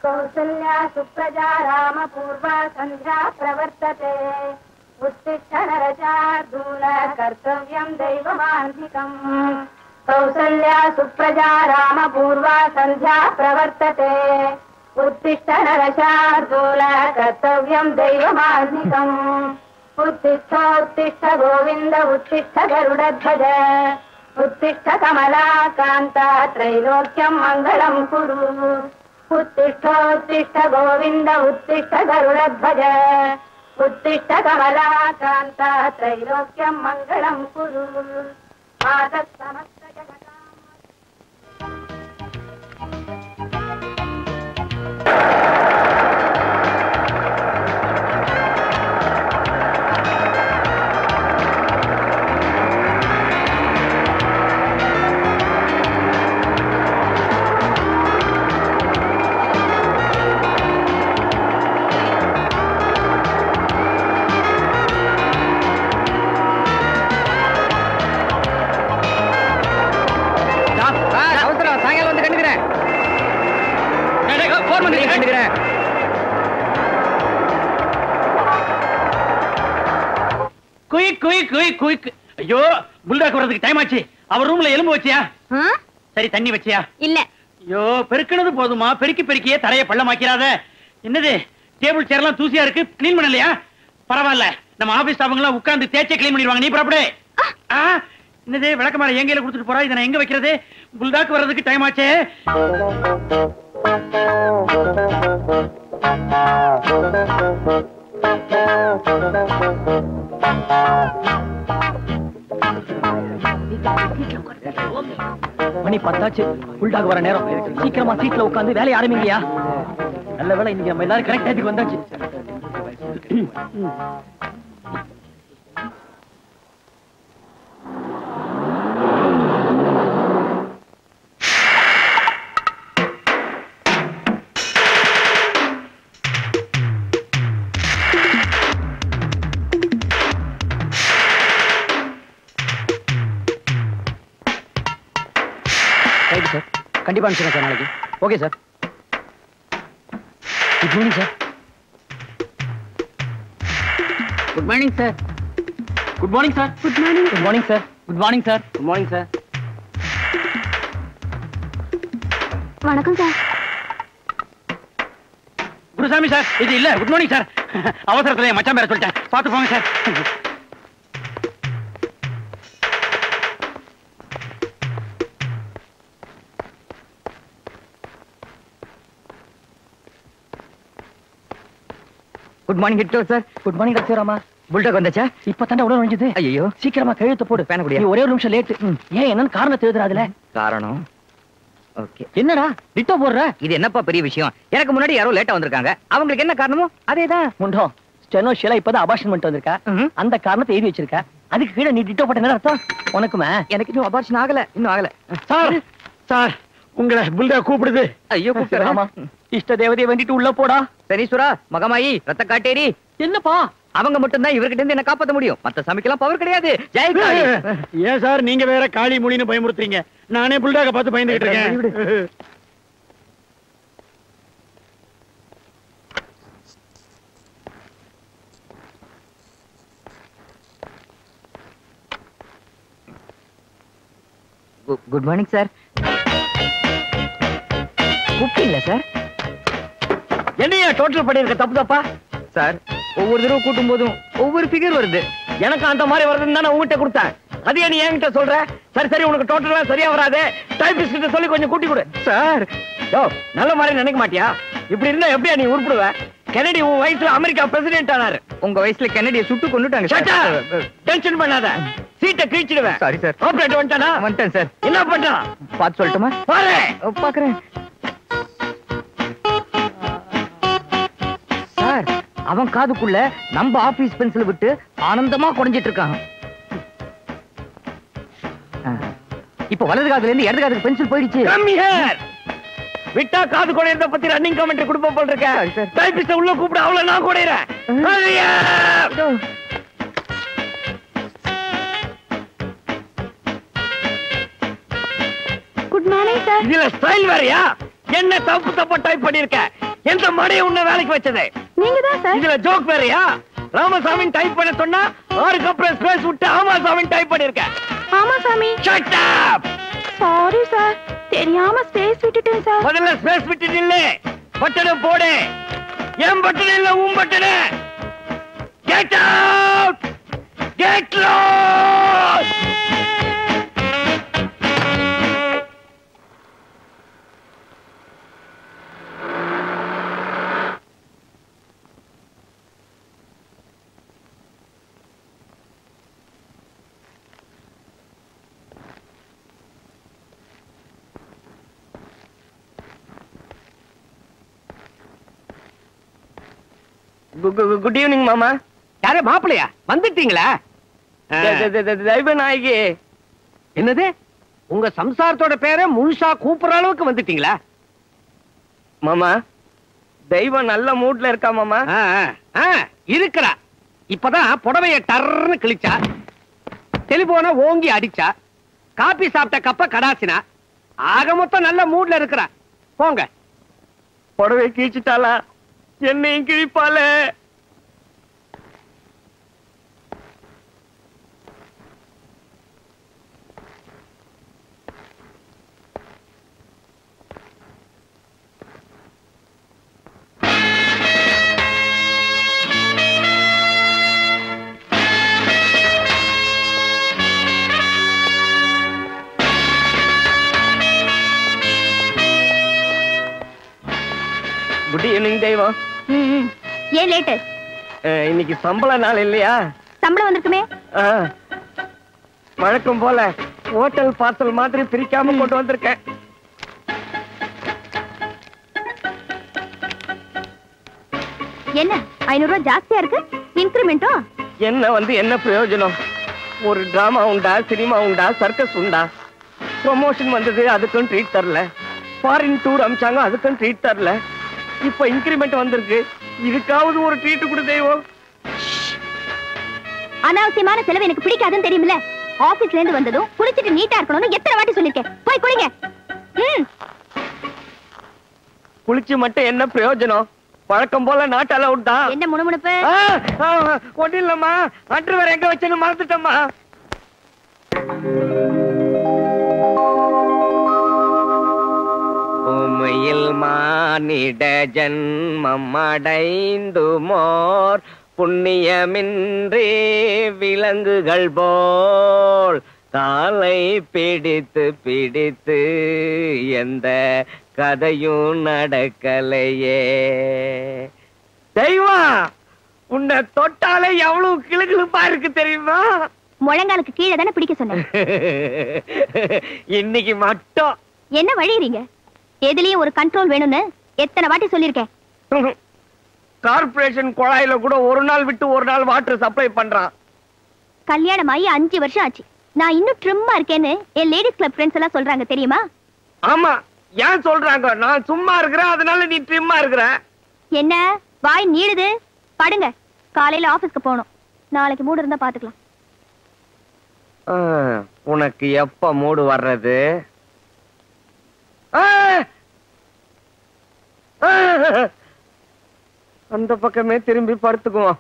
कौसल्या सुप्रजा रामपूर्वा संध्या प्रवर्तते उत्तिष्ठ नरशार्दूल कर्तव्यं दैवमान्धिकम् कौसल्या सुप्रजा रामपूर्वा संध्या प्रवर्तते उत्तिष्ठ नरशार्दूल कर्तव्यं दैवमान्धिकम् उत्तिष्ठ उत्तिष्ठ गोविन्द उत्तिष्ठ गरुडध्वज उत्तिष्ठ कमलाकान्ता त्रैलोक्यं मङ्गलं कुरु उत्तिष्ठ उत्तिष्ठ गोविन्द उत्तिष्ठ गरुडध्वज उत्तिष्ठ कमलाकान्ता त्रैलोक्यं मङ्गलं कुरु आदत् समस्त जगताम् ஐயோ புல்டாக் வரதுக்கு டைம் ஆச்சு. அவர் ரூம்ல எலும்பு வச்சியா? சரி தண்ணி வச்சியா? இல்ல. ஐயோ பெருக்கினது போதுமா? பெருக்கி பெருக்கியே தரைய பள்ளமாக்கிறாத. என்னது டேபிள் சேர் எல்லாம் தூசியா இருக்கு, கிளீன் பண்ணலையா? பரவாயில்ல, நம்ம ஆபீஸ் ஸ்டாஃப்ங்க எல்லாம் உட்கார்ந்து தேய்ச்சே கிளீன் பண்ணிடுவாங்க. நீ புறப்படு. என்னது விளக்கமாற எங்கையில கொடுத்துட்டு போறா? இதை நான் எங்க வைக்கிறது? புல்டாக் வர்றதுக்கு டைம் ஆச்சு. மணி 10 ஆச்சு. புல்டாக் வர நேரம். சீக்கிரமா சீட்ல உட்கார்ந்து வேலைய ஆரம்பிங்கயா. நல்ல வேளை இன்னைக்கு நம்ம எல்லாரும் கரெக்ட் டைத்துக்கு வந்தாச்சு. கண்டிப்பா அனுப்பிச்சுங்க சார் நாளைக்கு. Okay sir. Good morning sir. Good morning sir. Good morning sir. Good morning. Good morning sir. Good morning sir. Good morning sir. வணக்கம் சார். குருசாமி சார் இது இல்ல. Good morning sir. அவசரத்துல மச்சான் பேர சொல்லிட்டேன், பார்த்து போங்க sir. Good morning Hitler sir. Good morning doctor Rama. Bulldog வந்தாச்சா? இப்ப தாண்டா உடனே நுழைஞ்சது. ஐயோ சீக்கிரமா கழுத்து போடு. பேன குடியா. ஒரே ஒரு நிமிஷம் லேட். ஏன் என்னன்னு காரணத்தை எழுதுறாதுல. காரணம் ஓகே. என்னடா டிட்டோ போடுற? இது என்னப்பா பெரிய விஷயம்? எனக்கு முன்னாடி யாரோ லேட்டா வந்திருக்காங்க. அவங்களுக்கு என்ன காரணமோ அதேதான். முண்டோ ஸ்டெனோ ஷெலா இப்பதான் அபார்ஷன் பண்ணிட்டு வந்திருக்கா. அந்த காரணத்தை எழுதி வச்சிருக்கா. அதுக்கு கீழே நீ டிட்டோ போட்ட என்ன அர்த்தம்? உனக்குமே எனக்கு இன்னும் அபார்ஷன் ஆகல. இன்னும் ஆகல சார். சார் உங்களை புல்டாக் கூப்பிடுது. ஐயோ கூப்பிடுறா. ஆமா இஷ்ட தேவதையை வேண்டிட்டு உள்ள போடா. சனீஸ்வரா மகமாயி ரத்த காட்டேரி. என்னப்பா அவங்க மட்டும் தான் இவர்கிட்ட இருந்து என்ன காப்பாத்த முடியும். மத்த சமைக்கலாம் பவர் கிடையாது. ஜெய் காளி. ஏன் சார் நீங்க வேற காளி மூலின்னு பயமுறுத்துறீங்க? நானே புல்டாக பார்த்து பயந்துகிட்டு இருக்கேன். Good morning sir. கூப்பிட்டீங்களா சார்? என்னையா டோட்டல் பண்ணிருக்க தப்பு தப்பா? சார் ஒவ்வொரு தடவை கூட்டும் போதும் ஒவ்வொரு ஃபிகர் வருது. எனக்கு அந்த மாதிரி வருதுன்னு தான் உங்ககிட்ட கொடுத்தேன். அதே நீ என்கிட்ட சொல்ற? சரி சரி உனக்கு டோட்டலா சரியா வராது. டைபிஸ்ட் கிட்ட சொல்லி கொஞ்சம் கூட்டி கொடு. சார் யோ நல்ல மாதிரி நினைக்க மாட்டியா? இப்படி இருந்தா எப்படியா நீ உருப்பிடுவ? கெனடி உன் வயசுல அமெரிக்கா பிரசிடென்ட் ஆனாரு. உங்க வயசுல கெனடியை சுட்டு கொண்டுட்டாங்க. டென்ஷன் பண்ணாத, சீட்டை கிழிச்சிடுவேன். Sorry sir. ஆபரேட் வந்துட்டானா? வந்துட்டேன் சார். என்ன பண்றான் பார்த்து சொல்லட்டுமா? பாரு பாக்குறேன். சார் அவன் காதுக்குள்ள நம்ம ஆபீஸ் பென்சில் விட்டு ஆனந்தமா குறைஞ்சிட்டு இருக்கான். இப்ப வலது காதுல இருந்து இடது காதுக்கு பென்சில் போயிடுச்சு. விட்டா காது குடையறத பத்தி ரன்னிங் கமெண்ட் கொடுப்ப போல இருக்க. டைபிஸ்ட் உள்ள கூப்பிட அவள நான் குடையறேன். Good morning sir. இதுல ஸ்டைல் வேறயா? என்ன தப்பு தப்பா டைப் பண்ணிருக்க? எந்த மடைய உன்ன வேலைக்கு வச்சது? நீங்க தான் சார். இதுல ஜோக் வேறயா? ராமசாமி டைப் பண்ண சொன்னா ஆறுக்கு அப்புறம் ஸ்பேஸ் விட்டு ஆமாசாமி டைப் பண்ணிருக்க. ஆமா சாமி. Shut up. சாரி சார், தெரியாம ஸ்பேஸ் விட்டுட்டேன் சார். முதல்ல ஸ்பேஸ் விட்டு நில்லு. பட்டனை போடு. என் பட்டன் இல்ல உன் பட்டனை. Get out. Get lost. Good evening மாமா. யாரே மாப்பிளையா? வந்துட்டீங்களா? தெய்வநாயகி. என்னது? உங்க சம்சாரத்தோட பேரை முழுசா கூப்பிடுற அளவுக்கு வந்துட்டீங்களா? மாமா, தெய்வம் நல்ல மூட்ல இருக்கா மாமா. இருக்கிறா. இப்பதான் புடவைய டர்னு கிழிச்சா, டெலிபோன ஓங்கி அடிச்சா, காபி சாப்பிட்ட கப்ப கடாசினா, ஆக மொத்தம் நல்ல மூட்ல இருக்கிறா. போங்க. புடவை கிழிச்சிட்டாளா? என்னையும் கிழிப்பால. குட் ஈவினிங் தெய்வம். ஏன் லேட்டு? இன்னைக்கு சம்பள நாள் இல்லையா? சம்பளம் வந்திருக்குமே. வழக்கம் போல ஹோட்டல் பார்சல் மாதிரி பிரிக்காம கொண்டு வந்திருக்கேன். என்ன 500 ரூபாய் ஜாஸ்தியா இருக்கு? இன்கிரிமெண்டோ? என்ன வந்து என்ன பிரயோஜனம்? ஒரு டிராமா உண்டா, சினிமா உண்டா, சர்க்கஸ் உண்டா? ப்ரொமோஷன் வந்தது, அதுக்கும் ட்ரீட் தரல. ஃபாரின் டூர் அமிச்சாங்க, அதுக்கும் ட்ரீட் தரல. இப்ப இன்கிரிமெண்ட் வந்திருக்கு, இதுக்காவது ஒரு ட்ரீட் கொடு தெய்வம். அனாவசியமான செலவு எனக்கு பிடிக்காதுன்னு தெரியுமில்ல. ஆபீஸ்ல இருந்து வந்ததும் குளிச்சிட்டு நீட்டா இருக்கணும்னு எத்தனை வாட்டி சொல்லிருக்கேன். போய் குளிங்க. குளிச்சு மட்டும் என்ன பிரயோஜனம்? பழக்கம் போல நாட்டால விட்டா. என்ன முணுமுணுப்பு? ஒன்னும் இல்லம்மா, அன்று வேற எங்க வச்சேன்னு மறந்துட்டம்மா. உமையில் மானிட ஜன்மம் அடைந்து மோர் புண்ணியமின்றி விலங்குகள் போல் காலை பிடித்து பிடித்து எந்த கதையும் நடக்கலையே. தெய்வம், உன்னை தொட்டாலே எவ்வளவு கிளுகிளுப்பா இருக்கு தெரியுமா? முழங்காலுக்கு கீழே தானே பிடிக்க சொன்னேன். இன்னைக்கு மட்டும் என்ன வழியறீங்க? எதுலயும் ஒரு கண்ட்ரோல் வேணும்னு எத்தனை வாட்டி சொல்லிருக்கேன். கார்ப்பரேஷன் குழாயில கூட ஒரு நாள் விட்டு ஒரு நாள் வாட்டர் சப்ளை பண்றான். கல்யாணம் ஆகி 5 வருஷம் ஆச்சு. நான் இன்னும் ட்ரிம்மா இருக்கேன்னு என் லேடிஸ் கிளப் ஃப்ரெண்ட்ஸ் எல்லாம் சொல்றாங்க தெரியுமா? ஆமா, ஏன் சொல்றாங்க? நான் சும்மா இருக்கிறேன், அதனால நீ ட்ரிம்மா இருக்கிற. என்ன வாய் நீளுது? படுங்க, காலையில ஆபீஸ்க்கு போகணும். நாளைக்கு மூடு இருந்தா பாத்துக்கலாம். உனக்கு எப்ப மூடு வர்றது? அந்த பக்கமே திரும்பி படுத்துக்குவோம்.